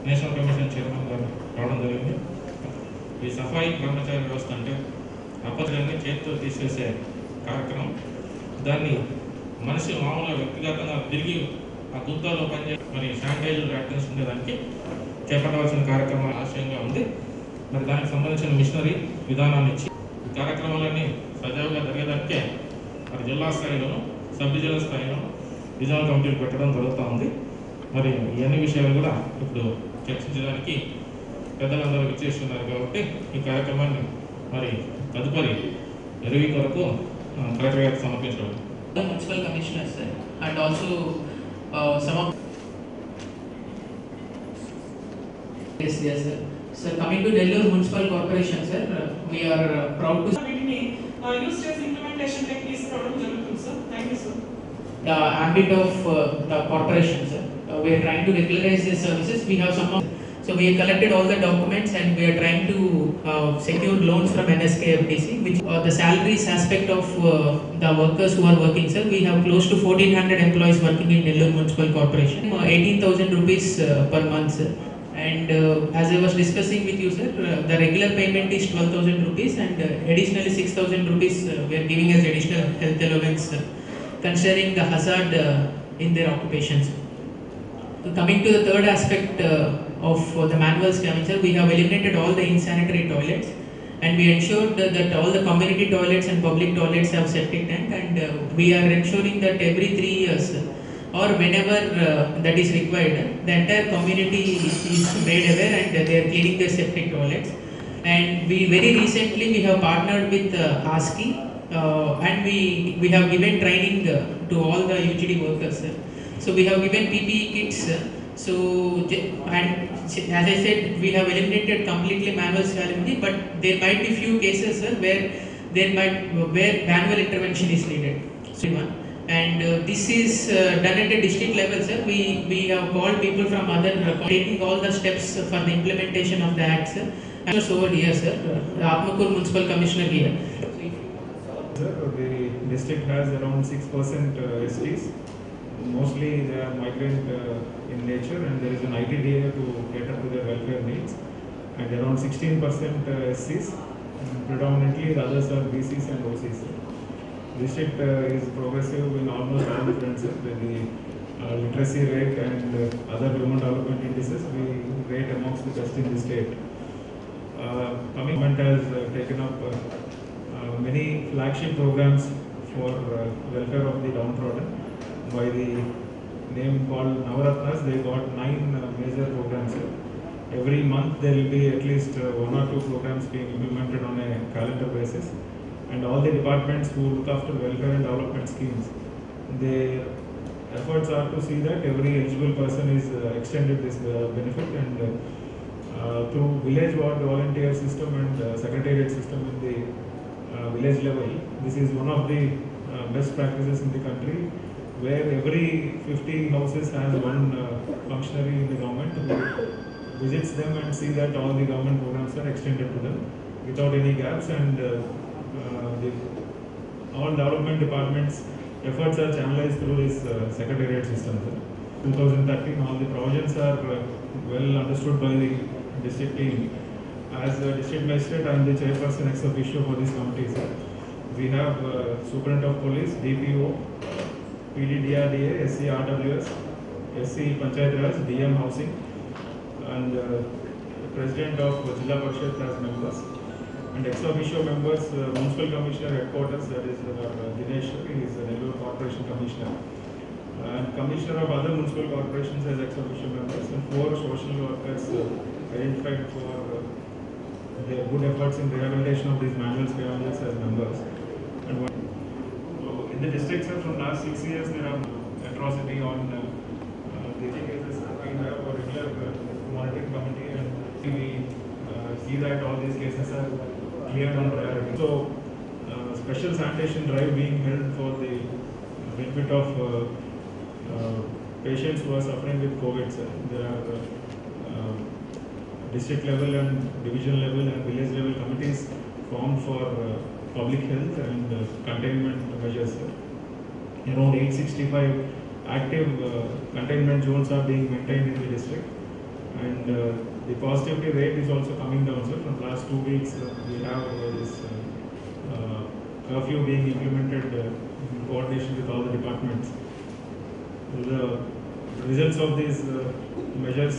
National commission chairman గారు రావడం జరిగింది. ఈ సఫాయి కర్మచారి వ్యవస్థ అంటే అపరిచితులని చేతితో తీసేసే కార్యక్రమం. దాన్ని మనిషి మామూలుగా వ్యక్తిగతంగా తిరిగి ఆ గుంతలో పనిచేసి మరి శానిటైజర్ వ్యాక్సిన్స్ ఉండేదానికి చేపట్టవలసిన కార్యక్రమం ఆశయంగా ఉంది. మరి దానికి సంబంధించిన మిషనరీ విధానాన్ని ఇచ్చి ఈ కార్యక్రమాలన్నీ సజావుగా జరిగేదానికే మరి జిల్లా స్థాయిలోను సబ్ జిల్లా స్థాయిలోను రిజనల్ కమిటీలు పెట్టడం జరుగుతూ ఉంది. మరి ఈ అన్ని విషయాలు కూడా ఇప్పుడు చర్చించడానికి పెద్దలందరూ విచ్చేస్తున్నారు కాబట్టి ఈ కార్యక్రమాన్ని మరి తదుపరి ఎరువి కొరకు కలెక్టర్ గారికి సమర్పించడం. Municipal commissioners sir, and also some of yes sir. So coming to Nellore Municipal Corporation sir, we are proud to use case implementation techniques program jarugutundi sir. Thank you sir. The ambit of the corporation sir, we are trying to regularize the services. We have some of, so we have collected all the documents and we are trying to secure loans from NSKFDC, which the salaries aspect of the workers who are working sir, we have close to 1400 employees working in Nellore Municipal Corporation, 18,000 rupees per month sir. And as I was discussing with you sir, the regular payment is 12,000 rupees and additionally 6,000 rupees we are giving as additional health allowance considering the hazard in their occupations. Coming to the third aspect of the manual scamming sir, we have eliminated all the insanitary toilets and we ensured that all the community toilets and public toilets have septic tank, and we are ensuring that every 3 years or whenever that is required, the entire community is made aware and they are cleaning their septic toilets. And we very recently we have partnered with ASCII and we have given training to all the UGD workers sir. So we have given PPE kits. So and as I said, we have eliminated completely manual scavenging, but there might be few cases sir, where manual intervention is needed. So and this is done at a district level sir. We have called people from other taking all the steps for the implementation of the act sir. And so over here sir, Atmakur Municipal Commissioner here. Sir, the district has around 6% STs. Mostly they are migrant in nature and there is an ITDA to cater to their welfare needs, and around 16% SCs, predominantly the others are BCs and OCs. District is progressive in almost all fronts. The literacy rate and other human development indices we rate amongst the best in the state. Government has taken up many flagship programs for welfare of the downtrodden. By the name called Navaratnas, they got 9 major programs. Every month there will be at least 1 or 2 programs being implemented on a calendar basis, and all the departments who look after welfare and development schemes, their efforts are to see that every eligible person is extended this benefit, and through village ward volunteer system and secretariat system in the village level, this is one of the best practices in the country, where every 50 houses has one functionary in the government who visits them and see that all the government programs are extended to them without any gaps, and all development departments efforts are channelized through this secretariat system. 2013, all the provisions are well understood by the district team. As the district magistrate, I am the chairperson ex officio for this committee. We have Superintendent of Police, DPO, PDDRDA, SC RWS, SC Panchayat Raj, DM Housing, and President of Jilla Parishad as members, and ex officio members, Municipal Commissioner Headquarters, that is Dinesh, he is the Nellore Corporation Commissioner, and Commissioner of other municipal corporations as ex officio members, and 4 social workers identified for their good efforts in rehabilitation of these manual scavengers as members. And in the district, sir, from last 6 years, there are atrocity on the cases. We have a regular monitoring committee, and we see that all these cases are cleared on priority. So, special sanitation drive being held for the benefit of patients who are suffering with COVID, sir. There are district level and division level and village level committees formed for public health and containment measures. Around 865 active containment zones are being maintained in the district, and the positivity rate is also coming down, sir. From last 2 weeks, we have this curfew being implemented in coordination with all the departments. The results of these measures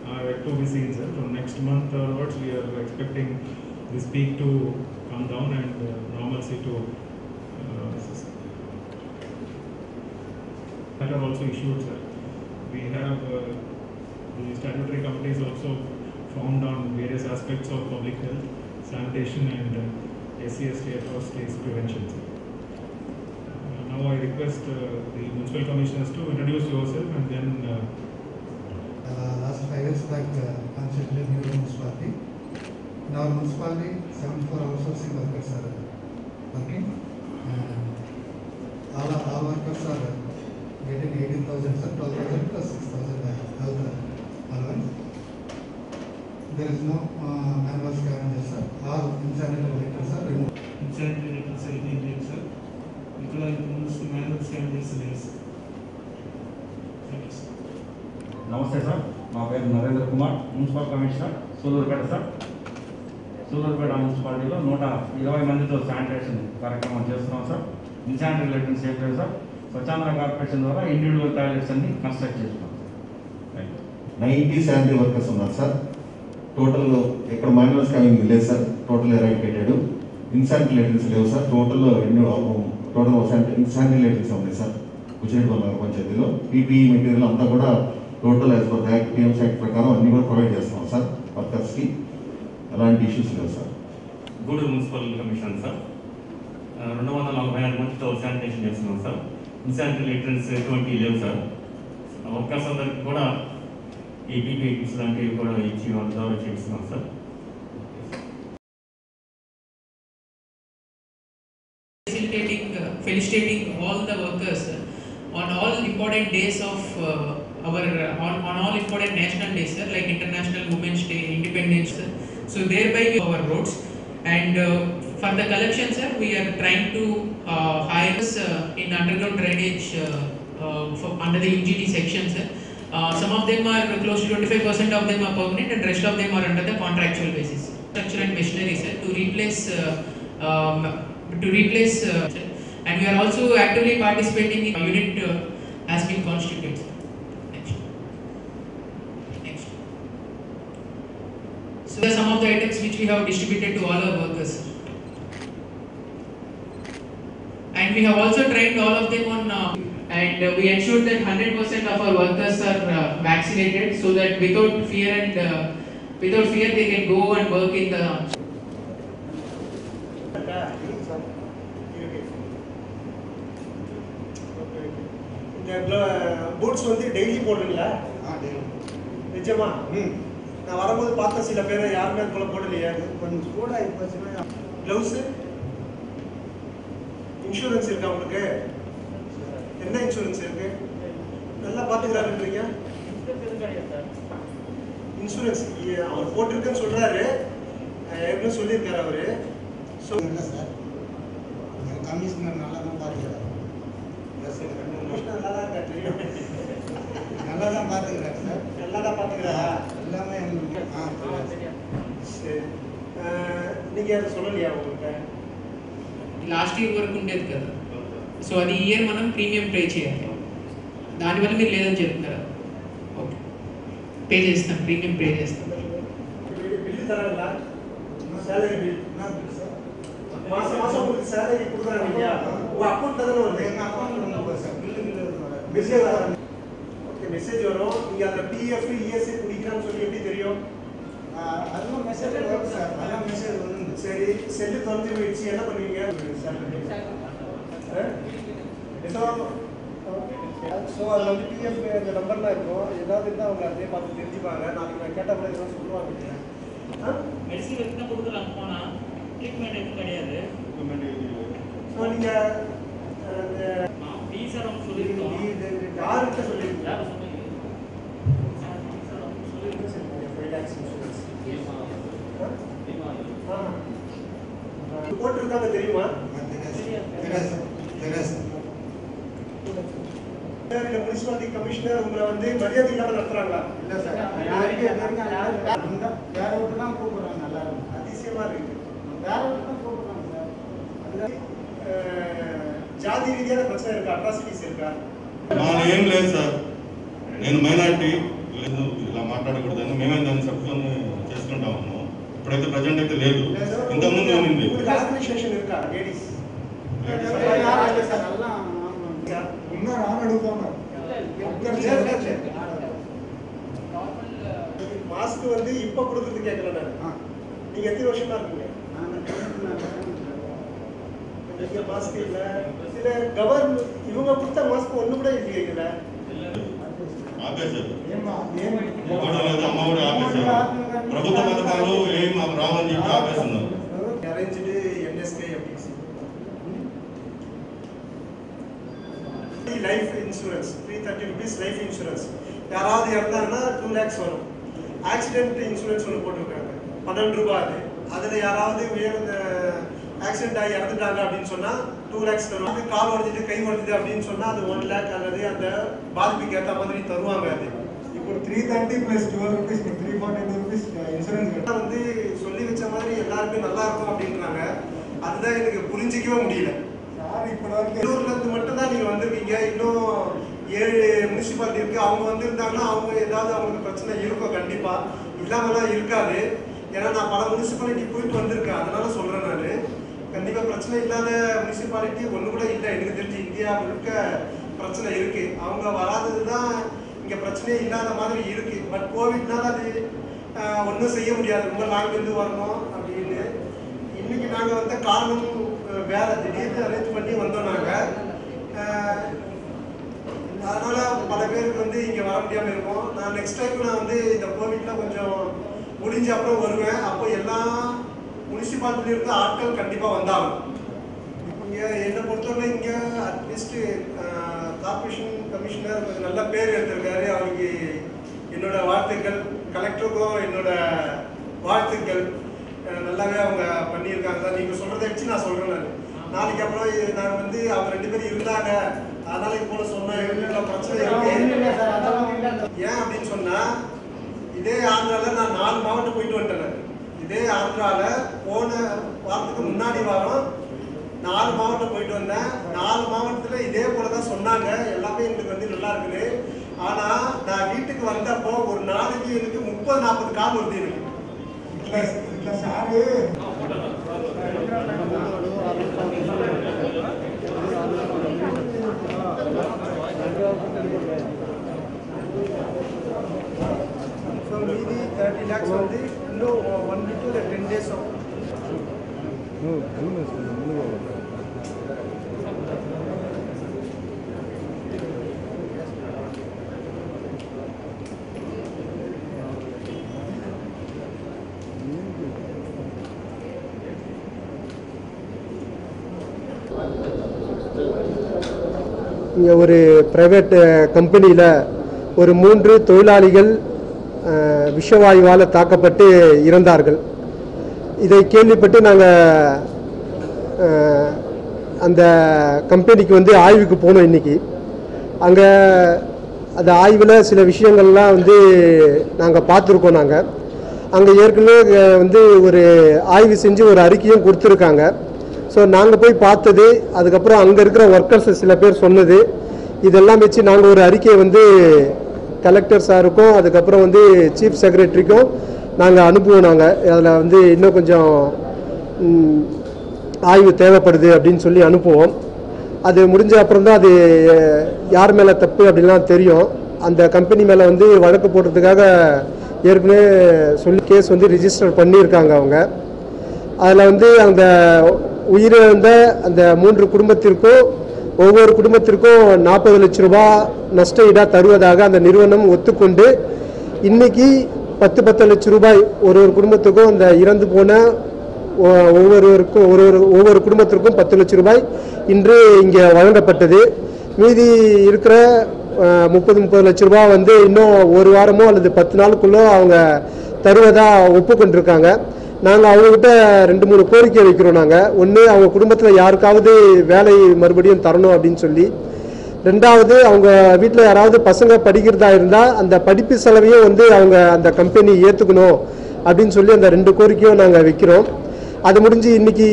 are yet to be seen, sir. From next month onwards, we are expecting this peak to come down and normalcy to that are also issued, sir. We have the statutory committees also formed on various aspects of public health, sanitation and SC/ST atrocities prevention, sir. Now I request the municipal commissioners to introduce yourself and then last 5 years back, constituted new municipality. In our municipality, 74 outsourcing workers are working. All workers are getting 18,000, 12,000 plus 6,000 health allowance. There is no manual scavengers, sir. All insanitary vehicles are removed. Insanitary vehicles are removed, sir. ఇక్కడ manual scavengers లేదు, sir. Thank you, sir. నమస్తే sir, నా పేరు Narendra Kumar, municipal commissioner Sullurpeta sir. Sullurpeta మున్సిపాలిటీలో 120 మందితో sanitation కార్యక్రమం చేస్తున్నాం sir. ఇన్సానిటరీ lighting safe లేదు సార్. స్వచ్ఛాంధ్ర కార్పొరేషన్ ద్వారా ఇండివిజువల్ టాయిలెట్స్ అన్ని కన్స్ట్రక్ట్ చేస్తున్నాం సార్. 90 శానిటరీ వర్కర్స్ ఉన్నారు సార్. టోటల్ ఇక్కడ మాన్యువల్ స్కావింగ్ లేదు సార్, టోటల్ ఎరాడికేటెడ్. ఇన్సానిటరీ లైటింగ్స్ లేవు సార్. టోటల్ ఇన్సానిటరీ లైటింగ్స్ ఉన్నాయి సార్ ఉచిరెడ్డి పంచాయతీలో. పీపీఈ మెటీరియల్ అంతా కూడా total as per act PM's act ప్రకారం అన్ని కూడా ప్రొవైడ్ చేస్తున్నాం సార్ వర్కర్స్కి. ఎలాంటి ఇష్యూస్ లేవు sir. Gudur municipal commission sir, 246 మందితో శానిటేషన్ చేస్తున్నాం సార్. ఇన్సానిటరీ లైటింగ్స్ ఎటువంటి లేవు సార్. వర్కర్స్ అందరికి కూడా ఈ పీపీఈ కిట్స్ లాంటివి కూడా ఇచ్చి వాళ్ళ ద్వారా చేస్తున్నాం sir. Felicitating all the workers on all important days of on all important national days, sir, like International Women's Day, Independence Day. So thereby we our roads and for the collection, sir, we are trying to hire in underground drainage under the UGD section, sir. Some of them are close to 25% of them are permanent and rest of them are under the contractual basis. Structure and machinery, sir, to replace and we are also actively participating in unit has been constituted. Next. So these are some of the items which we have distributed to all our workers. And we have also trained all of them on and we ensured that 100% of our workers are vaccinated so that without fear they can go and work in the boots வந்து daily போடுறீங்களா? நிஜமா? நான் வரும்போது பார்த்த சில பேரை யாருமே அதுக்குள்ள போடலையே. கொஞ்சம் கூட ஆயிடுச்சுன்னா க்ளவுஸ் இன்சூரன்ஸ் இருக்கா உங்களுக்கு? என்ன இன்சூரன்ஸ் இருக்கு? நல்லா பார்த்துக்கிறாருன்றீங்க. இன்சூரன்ஸ் அவர் போட்டிருக்குன்னு சொல்றாரு, ஏற்கனவே சொல்லியிருக்காரு அவரு. ஸோ இல்லை சார், கமிஷனர் நல்லா தான் பார்த்துக்கிறாரு. நல்லா தான் இருக்கா? தெரியும், நல்லா தான் பார்த்துக்கிறாரு சார். நல்லா தான் பார்த்துக்கிறாரா? எல்லாமே சரி. நீங்கள் அதை சொல்லலையா உங்களுக்கு? లాస్ట్ ఇయర్ వరకు ఉండేది కదా, సో అది ఈ ఇయర్ మనం ప్రీమియం పే చేయాలి. దానివల్ల మీరు లేదని చెప్తున్నారా? ఓకే, పే చేస్తాం, ప్రీమియం పే చేస్తాం. బిల్లు తరాలా? శాలరీ బిల్ மாசம் மாசம் உங்களுக்கு சேலரி கொடுக்குறாங்க இல்லையா? உங்க அக்கௌண்ட் தானே வருது? எங்க அக்கௌண்ட்ல வந்து சார் மெசேஜ் வரும். ஓகே, மெசேஜ் வரும். நீங்க அந்த பிஎஃப் இஎஸ்ஐ குடிக்கிறான்னு சொல்லி எப்படி தெரியும்? அதெல்லாம் மெசேஜ் வரும் சார். அதெல்லாம் மெசேஜ் வரும். சரி, செல்லு தொலைஞ்சு போயிடுச்சு, என்ன பண்ணுவீங்க? ஸோ அதில் வந்து பிஎஃப் இந்த நம்பர்லாம் இருக்கும். ஏதாவது இருந்தால் அவங்க அதே பார்த்து தெரிஞ்சுப்பாங்க. நாளைக்கு நான் கேட்டால் கூட ஏதாவது சொல்லுவாங்க. மெடிசின் எடுத்து கொடுக்குறாங்க, போனால் ட்ரீட்மெண்ட் எதுவும் கிடையாது. ஸோ நீங்கள் ஃபீஸர் அவங்க சொல்லியிருக்கோம். யார்கிட்ட சொல்லியிருக்கீங்க? யாரும் சொன்னீங்க? போட்டிருக்காங்க தெரியுமா? முனிசிபாலிட்டி கமிஷனர் உங்களை வந்து மரியாதை இல்லாமல் நடத்துறாங்களா? இல்லை சார், வேற ஒன்று தான் கூப்பிடுறாங்க. நல்லா இருக்கும், அதிசயமா இருக்கு. வேற ஒன்று தான் கூப்பிடுறாங்க சார். அதுல జాతి రీతిயான ప్రశ్న இருக்கா, అట్రాసిటీస్ இருக்கா? ఏం లేదు సార్, నేను మైనారిటీ లేదు ఇలా మాట్లాడకూడదని మేమే దాన్ని సభ్యులను చేసుకుంటా ఉన్నాం. ఇప్పుడైతే ప్రజెంట్ అయితే లేదు, ఇంతకుముందు ఉంది. ఆర్గనైజేషన్ இருக்கா లేడీస్? ఉన్నారు అని అడుగుతున్నారు. மாஸ்க் வந்து இப்ப கொடுக்கறது கேட்கல நான். நீங்க எத்தனை வருஷமா இருக்கீங்க? மாஸ்க் இல்ல, சில கவர்மெண்ட் இவங்க கொடுத்த மாஸ்க் ஒண்ணு கூட இல்லையா? ఆపేశారు, అమ్మ కూడా ఆపేశారు. ప్రభుత్వ పథకాలు ఏం రావని చెప్పి ఆపేస్తున్నారు. Arranged NSK MPC life insurance 330 rupees life insurance. யாராவது இறந்தாங்கன்னா 2 lakhs வரும். ஆக்சிடென்ட் இன்சூரன்ஸ் ஒன்று போட்டிருக்காங்க 12 ரூபாய். அது அதில் யாராவது ஆக்சிடென்ட் ஆகி இறந்துட்டாங்க அப்படின்னு சொன்னால் 2 lakhs தருவாங்க. அது கால் உடஞ்சிட்டு கை உடஞ்சிது அப்படின்னு சொன்னால் அது 1 lakh அல்லது அந்த பாதிப்புக்கு ஏற்ற மாதிரி தருவாங்க. அது இப்போ 330 + 12 rupees 342 rupees இன்சூரன்ஸ் வந்து சொல்லி வச்ச மாதிரி எல்லாருமே நல்லா இருக்கும் அப்படின்றாங்க. அதுதான் எனக்கு புரிஞ்சிக்கவே முடியல. இருந்து மட்டும் தான் நீங்க வந்திருக்கீங்க. இன்னும் 7 முனிசிபாலிட்டி இருக்கு. அவங்க வந்திருந்தாங்கன்னா அவங்க ஏதாவது அவங்களுக்கு பிரச்சனை இருக்கும், கண்டிப்பா இல்லாமலாம் இருக்காது. ஏன்னா நான் பல முனிசிபாலிட்டி போயிட்டு வந்திருக்கேன், அதனால சொல்றேன். நான் கண்டிப்பா பிரச்சனை இல்லாத முனிசிபாலிட்டி ஒண்ணு கூட இல்லை எனக்கு தெரிஞ்சு. இந்தியா முழுக்க பிரச்சனை இருக்கு. அவங்க வராதது தான் இங்க பிரச்சனையே இல்லாத மாதிரி இருக்கு. பட் கோவிட்னால அது ஒன்றும் செய்ய முடியாது, ரொம்ப லாங்லேருந்து வரணும் அப்படின்னு. இன்னைக்கு நாங்கள் வந்த காரணம் வேற, திடீர்னு அரேஞ்ச் பண்ணி வந்தோம் நாங்கள். அதனால பல பேருக்கு வந்து இங்கே வர முடியாமல் இருக்கும். நான் நெக்ஸ்ட் டைம் நான் வந்து இந்த கோவிட்ல கொஞ்சம் முடிஞ்ச அப்புறம் வருவேன். அப்போ எல்லா முனிசிபாலிட்டியில இருக்க ஆட்கள் கண்டிப்பாக வந்தாலும் இங்கே என்னை பொறுத்தவரை இங்கே அட்லீஸ்ட் கார்பரேஷன் கமிஷனர் கொஞ்சம் நல்ல பேர் எடுத்திருக்காரு. அவருக்கு என்னோட வாழ்த்துக்கள். கலெக்டருக்கும் என்னோட வாழ்த்துக்கள். நல்லாவே அவங்க பண்ணியிருக்காங்க. நீங்கள் சொல்கிறத வச்சு நான் சொல்கிறேன். நாளைக்கு அப்புறம் நான் வந்து அவங்க 2 பேரும் இருந்தாங்க அதனால இது போல சொன்னேன், பிரச்சனை இருக்கு. ஏன் அப்படின்னு சொன்னால், இதே ஆந்திராவில் நான் 4 மாவட்டம் போயிட்டு வந்துட்டேன். இதே ஆந்திராவில் போன வாரத்துக்கு முன்னாடி வாரம் 4 மாவட்டம் போயிட்டு வந்தேன். 4 மாவட்டத்தில் இதே போல தான் சொன்னாங்க, எல்லாமே எங்களுக்கு வந்து நல்லா இருக்குது. ஆனால் நான் வீட்டுக்கு வந்தப்போ ஒரு நாளைக்கு எனக்கு 30-40 கால் வருது எனக்கு. மீதி 30 lakhs வந்து இன்னும் 1 to 10 days ஆகும். இங்கே ஒரு ப்ரைவேட் கம்பெனியில் ஒரு 3 தொழிலாளிகள் விஷவாயுவால் தாக்கப்பட்டு இறந்தார்கள். இதை கேள்விப்பட்டு நாங்கள் அந்த கம்பெனிக்கு வந்து ஆய்வுக்கு போனோம் இன்றைக்கி. அங்கே அந்த ஆய்வில் சில விஷயங்கள்லாம் வந்து நாங்கள் பார்த்துருக்கோம். நாங்கள் அங்கே ஏற்கனவே வந்து ஒரு ஆய்வு செஞ்சு ஒரு அறிக்கையும் கொடுத்துருக்காங்க. ஸோ நாங்கள் போய் பார்த்தது, அதுக்கப்புறம் அங்கே இருக்கிற ஒர்க்கர்ஸ் சில பேர் சொன்னது, இதெல்லாம் வச்சு நாங்கள் ஒரு அறிக்கையை வந்து கலெக்டர் சாருக்கும் அதுக்கப்புறம் வந்து சீஃப் செக்ரட்டரிக்கும் நாங்கள் அனுப்புவோம். நாங்கள் அதில் வந்து இன்னும் கொஞ்சம் ஆய்வு தேவைப்படுது அப்படின்னு சொல்லி அனுப்புவோம். அது முடிஞ்ச அப்புறம் தான் அது யார் மேலே தப்பு அப்படின்லாம் தெரியும். அந்த கம்பெனி மேலே வந்து வழக்கு போடுறதுக்காக ஏற்கனவே சொல்லி கேஸ் வந்து ரிஜிஸ்டர் பண்ணியிருக்காங்க அவங்க. அதில் வந்து அந்த உயிரிழந்த அந்த 3 குடும்பத்திற்கும் ஒவ்வொரு குடும்பத்திற்கும் 40 லட்சம் ரூபாய் நஷ்ட ஈடாக தருவதாக அந்த நிறுவனம் ஒத்துக்கொண்டு இன்னைக்கு 10 லட்சம் ரூபாய் ஒரு குடும்பத்துக்கும் அந்த இறந்து போன ஒவ்வொரு குடும்பத்திற்கும் 10 லட்சம் ரூபாய் இன்று இங்கே வழங்கப்பட்டது. மீதி இருக்கிற 30 லட்சம் ரூபாய் வந்து இன்னும் ஒரு வாரமோ அல்லது 10 நாளுக்குள்ளோ அவங்க தருவதாக ஒப்புக்கொண்டிருக்காங்க. நாங்கள் அவங்கக்கிட்ட 2-3 கோரிக்கை வைக்கிறோம். நாங்கள் ஒன்று, அவங்க குடும்பத்தில் யாருக்காவது வேலை மறுபடியும் தரணும் அப்படின்னு சொல்லி. ரெண்டாவது அவங்க வீட்டில் யாராவது பசங்க படிக்கிறதா இருந்தால் அந்த படிப்பு செலவையும் வந்து அவங்க அந்த கம்பெனி ஏற்றுக்கணும் அப்படின்னு சொல்லி அந்த 2 கோரிக்கையும் நாங்கள் வைக்கிறோம். அது முடிஞ்சு இன்றைக்கி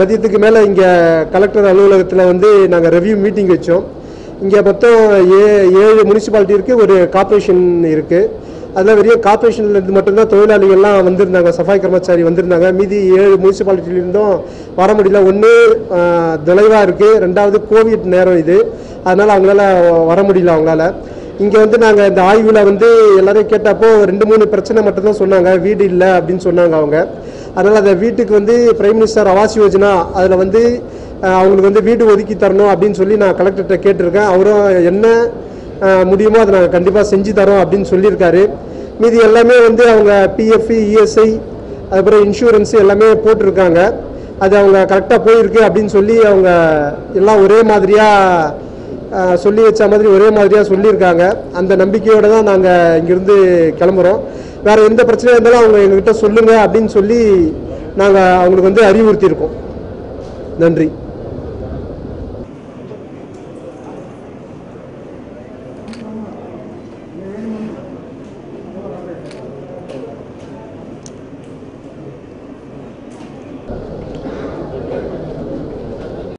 மதியத்துக்கு மேலே இங்கே கலெக்டர் அலுவலகத்தில் வந்து நாங்கள் ரிவ்யூ மீட்டிங் வச்சோம். இங்கே மொத்தம் 7 முனிசிபாலிட்டி இருக்குது, ஒரு கார்ப்பரேஷன் இருக்குது. அதில் வெறும் கார்ப்பரேஷன்லேருந்து மட்டும்தான் தொழிலாளிகள்லாம் வந்திருந்தாங்க, சஃபாய் கர்மச்சாரி வந்திருந்தாங்க. மீதி 7 முனிசிபாலிட்டியிலேருந்தும் வர முடியல. ஒன்று தொலைவாக இருக்குது, ரெண்டாவது கோவிட் நேரம் இது, அதனால் அவங்களால வர முடியல. அவங்களால இங்கே வந்து நாங்கள் இந்த ஆய்வில் வந்து எல்லோரும் கேட்டப்போ 2-3 பிரச்சனை மட்டும்தான் சொன்னாங்க, வீடு இல்லை அப்படின்னு சொன்னாங்க அவங்க. அதனால் அந்த வீட்டுக்கு வந்து பிரைம் மினிஸ்டர் ஆவாஸ் யோஜனா அதில் வந்து அவங்களுக்கு வந்து வீடு ஒதுக்கி தரணும் அப்படின்னு சொல்லி நான் கலெக்டர்கிட்ட கேட்டிருக்கேன். அவரும் என்ன முடியுமோ அதை நாங்கள் கண்டிப்பாக செஞ்சு தரோம் அப்படின்னு சொல்லியிருக்காரு. மீதி எல்லாமே வந்து அவங்க பிஎஃப், இஎஸ்ஐ, அதுக்கப்புறம் இன்சூரன்ஸு எல்லாமே போட்டிருக்காங்க. அது அவங்க கரெக்டாக போயிருக்கு அப்படின்னு சொல்லி அவங்க எல்லாம் ஒரே மாதிரியாக சொல்லி வச்ச மாதிரி ஒரே மாதிரியாக சொல்லியிருக்காங்க. அந்த நம்பிக்கையோடு தான் நாங்கள் இங்கேருந்து கிளம்புறோம். வேறு எந்த பிரச்சனையாக இருந்தாலும் அவங்க எங்ககிட்ட சொல்லுங்கள் அப்படின்னு சொல்லி நாங்கள் அவங்களுக்கு வந்து அறிவுறுத்தியிருக்கோம். நன்றி.